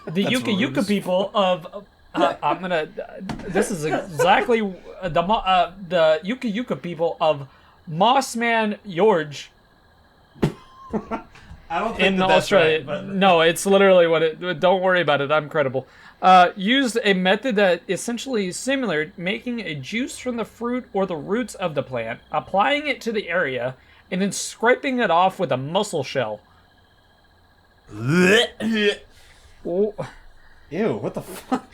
S2: The Yucca people of this is exactly the Yucca people of Mossman George
S3: I don't think
S2: in
S3: that's
S2: Australia.
S3: right, but-
S2: No, it's literally what it. Don't worry about it. I'm credible. Used a method that essentially is similar, making a juice from the fruit or the roots of the plant, applying it to the area, and then scraping it off with a mussel shell. Oh,
S3: Ew, what the fuck?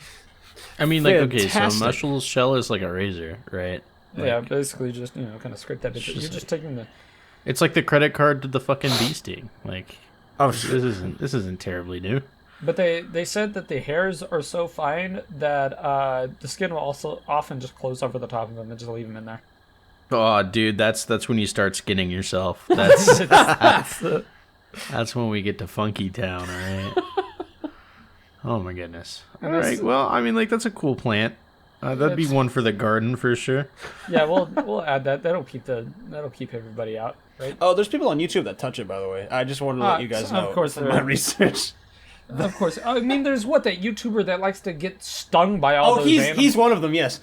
S1: I mean, like, okay, so
S3: Fantastic.
S1: mussel shell is like a razor, right?
S2: yeah,
S1: Like,
S2: basically just kind of scrape that bit. You're just taking the.
S1: It's like the credit card to the fucking bee sting. Like,
S3: Oh,
S1: this isn't terribly new.
S2: But they said that the hairs are so fine that the skin will also often just close over the top of them and just leave them in there.
S1: Oh, dude, that's when you start skinning yourself. That's that's when we get to Funky Town, all right? Oh my goodness. All right. Well, I mean, like that's a cool plant. That'd be one for the garden for sure.
S2: Yeah, we'll add that. That'll keep everybody out, right?
S3: Oh, there's people on YouTube that touch it, by the way. I just wanted to let you guys know
S2: of course
S3: from
S2: there
S3: my
S2: are.
S3: research.
S2: Of course. I mean, there's that YouTuber that likes to get stung by all those animals.
S3: He's one of them, yes.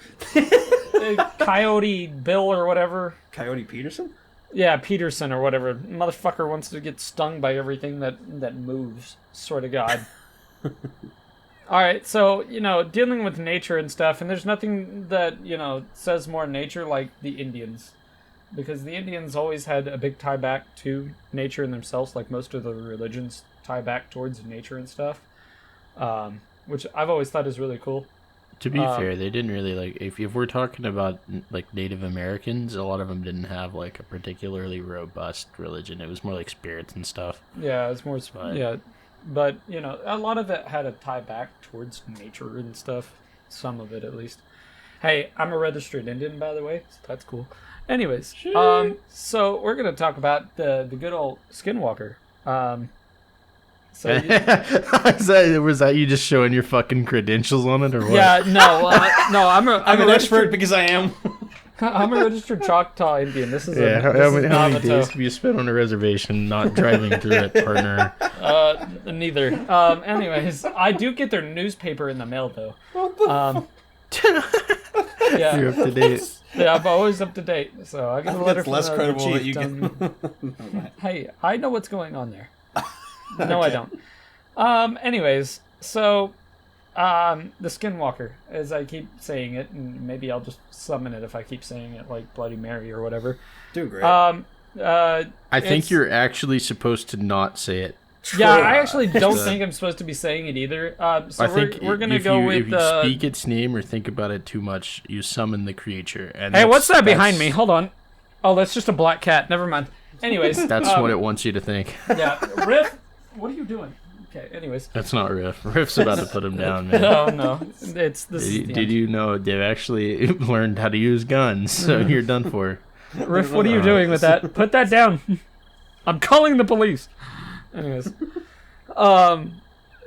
S2: Coyote Bill or whatever.
S3: Coyote Peterson?
S2: Yeah, Peterson or whatever. Motherfucker wants to get stung by everything that moves. Swear to God. Alright, so, dealing with nature and stuff, and there's nothing that, says more nature like the Indians. Because the Indians always had a big tie back to nature and themselves, like most of the religions tie back towards nature and stuff. Which I've always thought is really cool.
S1: To be fair, they didn't really like. If we're talking about like Native Americans, a lot of them didn't have like a particularly robust religion. It was more like spirits and stuff.
S2: Yeah, it's more...
S1: But-
S2: Yeah, but, a lot of it had a tie back towards nature and stuff. Some of it, at least. Hey, I'm a registered Indian, by the way, so that's cool. Anyways, so we're going to talk about the good old Skinwalker. So
S1: Was that you just showing your fucking credentials on it, or what?
S2: yeah, no, I'm a
S3: I'm an expert because I am.
S2: I'm a registered Choctaw Indian. This is
S1: Yeah.
S2: a
S1: How
S2: this
S1: many
S2: is
S1: days
S2: Navajo.
S1: have you spent on a reservation not driving through it, partner?
S2: Neither. Anyways, I do get their newspaper in the mail though. Yeah.
S1: You're up to date.
S2: Yeah, I'm always up to date. So I get a letter
S3: It's
S2: from
S3: less
S2: the
S3: credible that
S2: chief
S3: you
S2: telling
S3: get.
S2: me, hey, I know what's going on there. No, I don't. Anyways, so the Skinwalker, as I keep saying it, and maybe I'll just summon it if I keep saying it like Bloody Mary or whatever.
S3: Doing great.
S1: I think
S2: It's-
S1: you're actually supposed to not say it
S2: Yeah, I actually don't think I'm supposed to be saying it either. So
S1: I think
S2: we're gonna
S1: if
S2: go
S1: you,
S2: with
S1: if you speak its name or think about it too much, you summon the creature. And
S2: Hey, what's that behind me? Hold on. Oh, that's just a black cat. Never mind. Anyways,
S1: That's what it wants you to think.
S2: Yeah, Riff. What are you doing? Okay. Anyways.
S1: That's not Riff. Riff's about to put him down, man.
S2: Oh no, it's this.
S1: Did you know they've actually learned how to use guns? So you're done for.
S2: Riff, what are you doing with that? Put that down. I'm calling the police. Anyways,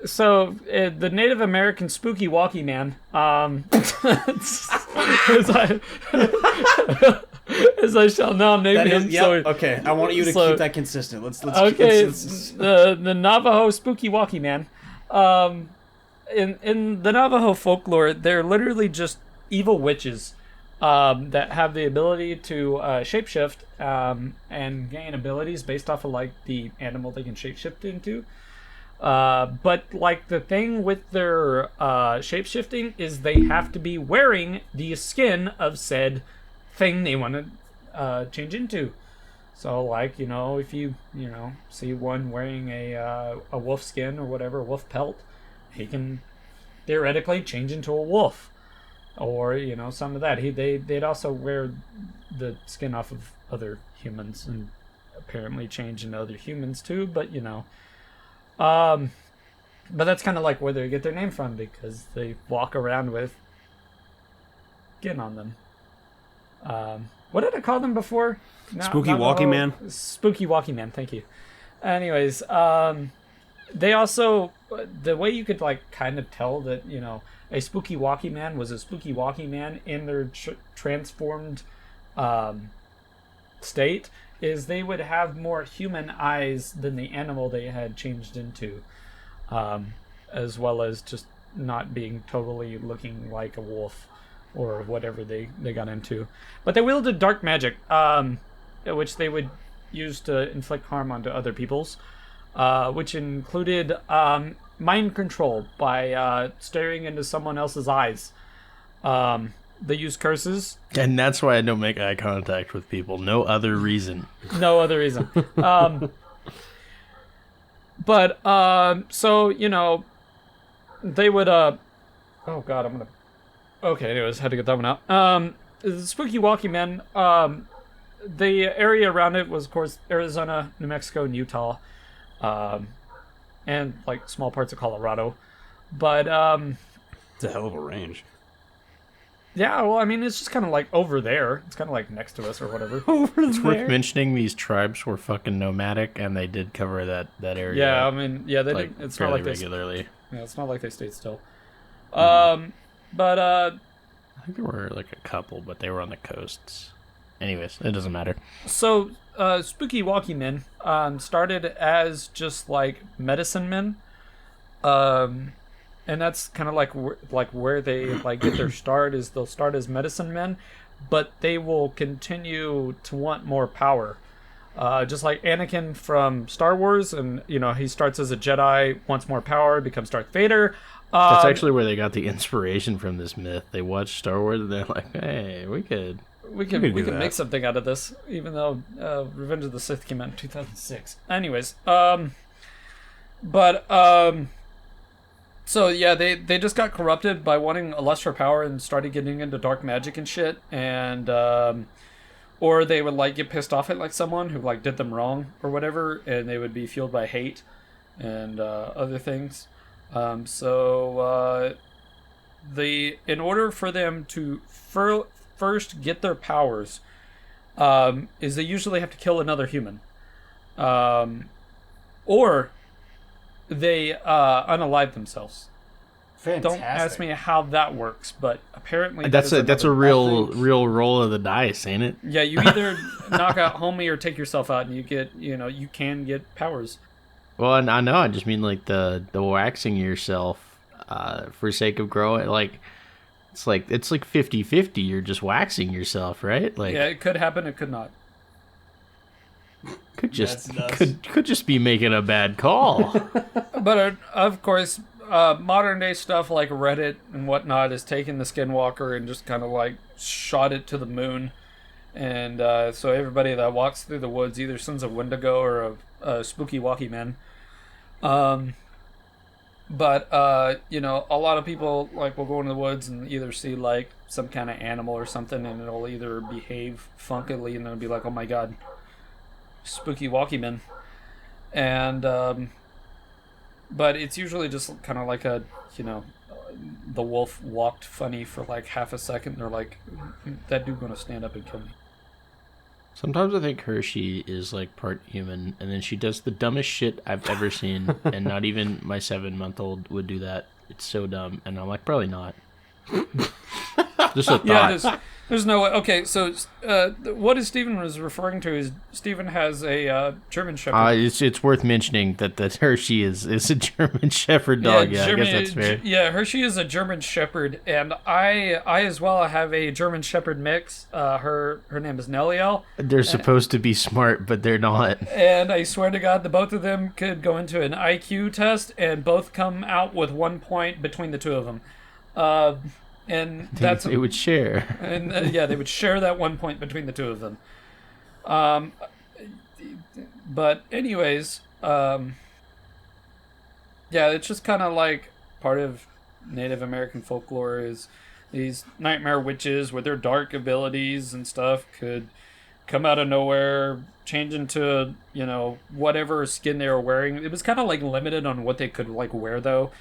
S2: so the Native American spooky walkie man, as I shall now name him.
S3: Yep.
S2: So,
S3: Okay, I want you to keep that consistent. Let's
S2: okay,
S3: let's
S2: the Navajo spooky walkie man. In the Navajo folklore, they're literally just evil witches that have the ability to shapeshift and gain abilities based off of like the animal they can shapeshift into. But like the thing with their shapeshifting is they have to be wearing the skin of said thing they want to change into. So like, if you see one wearing a wolf skin or whatever, wolf pelt, he can theoretically change into a wolf. Or, some of that. They'd also wear the skin off of other humans and apparently change into other humans too, but but that's kind of like where they get their name from, because they walk around with skin on them. What did I call them before?
S3: Spooky Walkie Man?
S2: Spooky Walkie Man, thank you. Anyways, they also, the way you could like kind of tell that, a spooky walkie man was a spooky walkie man in their transformed state is they would have more human eyes than the animal they had changed into, as well as just not being totally looking like a wolf or whatever they got into. But they wielded dark magic, which they would use to inflict harm onto other peoples, which included mind control by staring into someone else's eyes. They use curses.
S1: And that's why I don't make eye contact with people. No other reason.
S2: No other reason. So, they would, oh god, I'm gonna... Okay, anyways, had to get that one out. The Spooky Walkie Man, the area around it was, of course, Arizona, New Mexico, and Utah. And, like, small parts of Colorado. But,
S3: it's a hell of a range.
S2: Yeah, well, I mean, it's just kind of like over there. It's kind of like next to us or whatever.
S1: It's worth mentioning these tribes were fucking nomadic, and they did cover that area.
S2: Yeah, I mean, yeah, they
S1: like,
S2: did. It's not like
S1: regularly.
S2: Yeah, it's not like they stayed still.
S1: I think there were like a couple, but they were on the coasts. Anyways, it doesn't matter.
S2: So, Spooky Walkie Men started as just like medicine men. And that's kind of like where they like get their start is they'll start as medicine men, but they will continue to want more power. Just like Anakin from Star Wars, and he starts as a Jedi, wants more power, becomes Darth Vader.
S1: That's actually where they got the inspiration from this myth. They watched Star Wars and they're like, "Hey, we could
S2: make something out of this." Even though Revenge of the Sith came out in 2006. Anyways, so yeah, they just got corrupted by wanting a lust for power and started getting into dark magic and shit, and or they would like get pissed off at like someone who like did them wrong or whatever, and they would be fueled by hate and other things. In order for them to first get their powers, is they usually have to kill another human, or they unalive themselves.
S3: Fantastic.
S2: Don't ask me how that works, but apparently
S1: that's a real roll of the dice, ain't it?
S2: Yeah, you either knock out homie or take yourself out, and you get you can get powers.
S1: Well, I know. I just mean like the waxing yourself for sake of growing. Like it's like 50-50. You're just waxing yourself, right? Like
S2: yeah, it could happen. It could not.
S1: Could just be making a bad call.
S2: But of course, modern day stuff like Reddit and whatnot has taken the Skinwalker and just kind of like shot it to the moon, and so everybody that walks through the woods either sends a Wendigo or a Spooky Walkie Man. But a lot of people like will go into the woods and either see like some kind of animal or something, and it'll either behave funkily, and it'll be like, oh my god, spooky walkie man. And but it's usually just kind of like a, the wolf walked funny for like half a second, and they're like, that dude gonna stand up and kill me.
S1: Sometimes I think Hershey is like part human, and then she does the dumbest shit I've ever seen, and not even my 7-month-old would do that. It's so dumb, and I'm like, probably not. Just a thought.
S2: Yeah, there's no way. Okay, so what is Steven was referring to is Steven has a German Shepherd.
S1: It's worth mentioning that Hershey is a German Shepherd dog. Yeah, I guess that's fair.
S2: Hershey is a German Shepherd, and I as well have a German Shepherd mix. Her name is Nelliel.
S1: They're supposed to be smart, but they're not.
S2: And I swear to God, the both of them could go into an IQ test, and both come out with 1 point between the two of them. And that's
S1: they would share.
S2: And they would share that 1 point between the two of them. But anyways, it's just kind of like part of Native American folklore is these nightmare witches with their dark abilities and stuff could come out of nowhere, change into, whatever skin they were wearing. It was kind of like limited on what they could like wear though.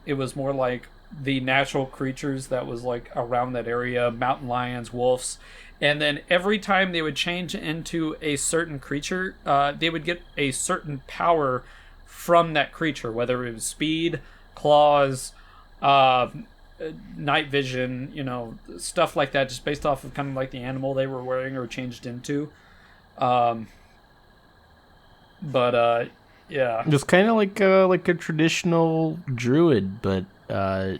S2: It was more like the natural creatures that was like around that area, mountain lions, wolves, and then every time they would change into a certain creature, they would get a certain power from that creature, whether it was speed, claws, night vision, stuff like that, just based off of kind of like the animal they were wearing or changed into.
S1: It's kind of like a traditional druid, but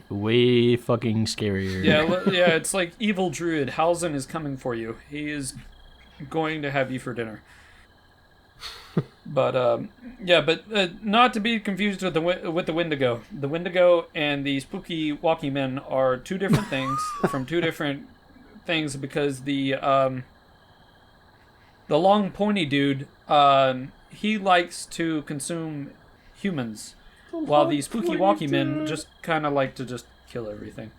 S1: way fucking scarier.
S2: Yeah, it's like evil druid. Halzen is coming for you. He is going to have you for dinner. But not to be confused with the Wendigo. The Wendigo and the spooky walkie men are two different things from two different things, because the long pointy dude, he likes to consume humans, while the spooky walkie men just kind of like to just kill everything,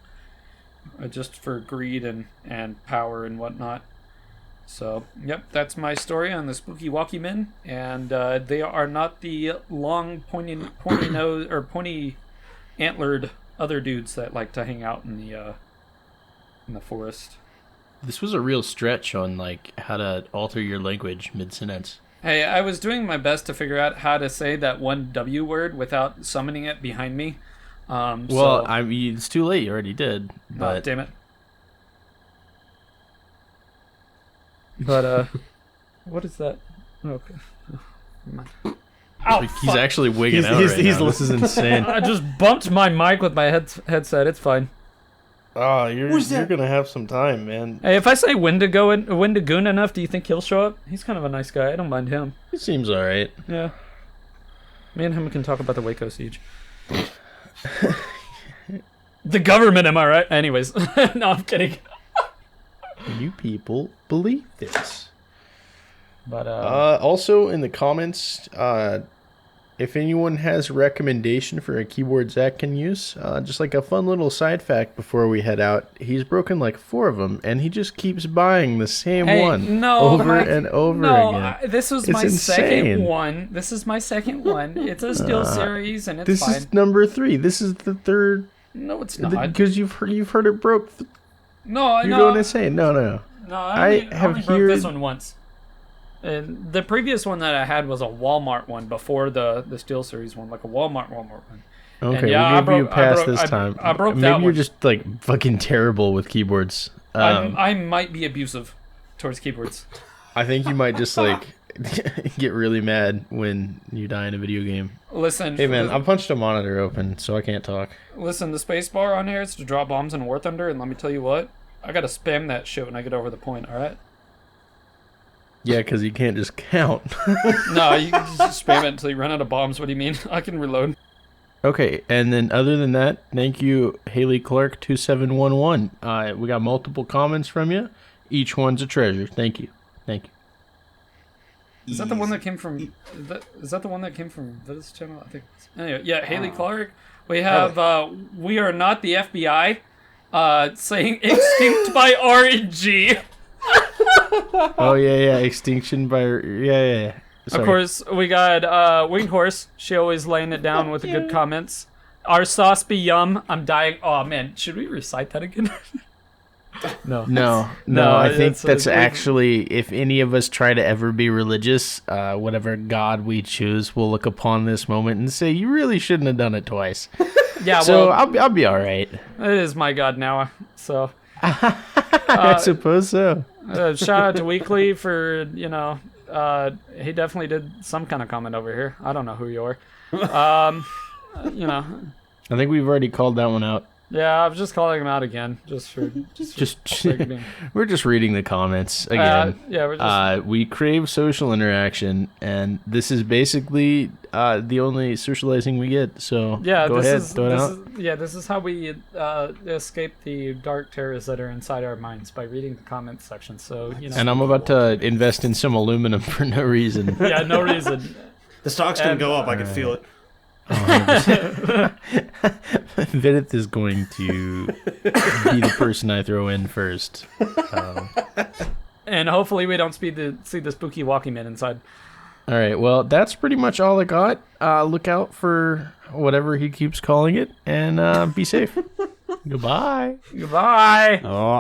S2: just for greed and power and whatnot. So, yep, that's my story on the spooky walkie men, and they are not the long pointy nose or pointy antlered other dudes that like to hang out in the forest.
S1: This was a real stretch on like how to alter your language mid-sentence.
S2: Hey, I was doing my best to figure out how to say that one W word without summoning it behind me.
S1: I mean, it's too late. You already did. But
S2: oh, damn it. But, what is that? Okay.
S1: Oh, he's actually wigging out right now. This is insane.
S2: I just bumped my mic with my headset. It's fine.
S1: Oh, you're gonna have some time, man.
S2: Hey, if I say Wendigoon enough, do you think he'll show up? He's kind of a nice guy. I don't mind him.
S1: He seems alright.
S2: Yeah. Me and him can talk about the Waco siege. The government, am I right? Anyways. No, I'm kidding.
S1: You people believe this.
S2: But
S1: also in the comments, if anyone has a recommendation for a keyboard Zach can use, just like a fun little side fact before we head out, he's broken like 4 of them, and he just keeps buying the same one over and over again.
S2: This was my second one. This is my second one. It's a Steel series, and it's fine.
S1: This is number 3. This is the third.
S2: No, it's not.
S1: Because you've heard it broke.
S2: No,
S1: you're going insane. No.
S2: No, I only broke this one once. And the previous one that I had was a Walmart one before the Steel Series one, like a Walmart one.
S1: Okay, we'll give you a pass this time.
S2: I broke that
S1: Maybe
S2: one.
S1: You're just like fucking terrible with keyboards.
S2: I might be abusive towards keyboards.
S1: I think you might just like get really mad when you die in a video game.
S2: Listen.
S1: Hey man, I punched a monitor open, so I can't talk.
S2: Listen, the space bar on here is to drop bombs in War Thunder, and let me tell you what, I gotta spam that shit when I get over the point, alright?
S1: Yeah, because you can't just count.
S2: No, you can just spam it until you run out of bombs. What do you mean? I can reload.
S1: Okay, and then other than that, thank you, Haley Clark 2711. We got multiple comments from you. Each one's a treasure. Thank you.
S2: Is that the one that came from? Is that the one that came from Vid's channel? I think. Anyway, yeah, Haley Clark. We have. We are not the FBI. Saying extinct by RNG.
S1: Oh yeah, extinction by yeah. Sorry.
S2: Of course, we got Winged Horse. She always laying it down with the good comments. Our sauce be yum. I'm dying. Oh man, should we recite that again?
S1: No. I think that's actually, if any of us try to ever be religious, whatever God we choose will look upon this moment and say, "You really shouldn't have done it twice."
S2: Yeah.
S1: So
S2: well,
S1: I'll be all right.
S2: it is my God now. So.
S1: I suppose so.
S2: Shout out to Weekly for he definitely did some kind of comment over here. I don't know who you are.
S1: I think we've already called that one out.
S2: Yeah, I'm just calling him out again,
S1: we're just reading the comments again.
S2: We're just.
S1: We crave social interaction, and this is basically the only socializing we get. So go ahead, throw it out.
S2: This is how we escape the dark terrors that are inside our minds, by reading the comments section. So
S1: And I'm about to invest in some aluminum for no reason.
S2: Yeah, no reason.
S3: The stock's gonna go up. I can feel it.
S1: Vidith is going to be the person I throw in first.
S2: And hopefully we don't see the spooky walking man inside.
S1: All right, well, that's pretty much all I got. Look out for whatever he keeps calling it, and be safe. Goodbye.
S2: Goodbye.
S3: Oh.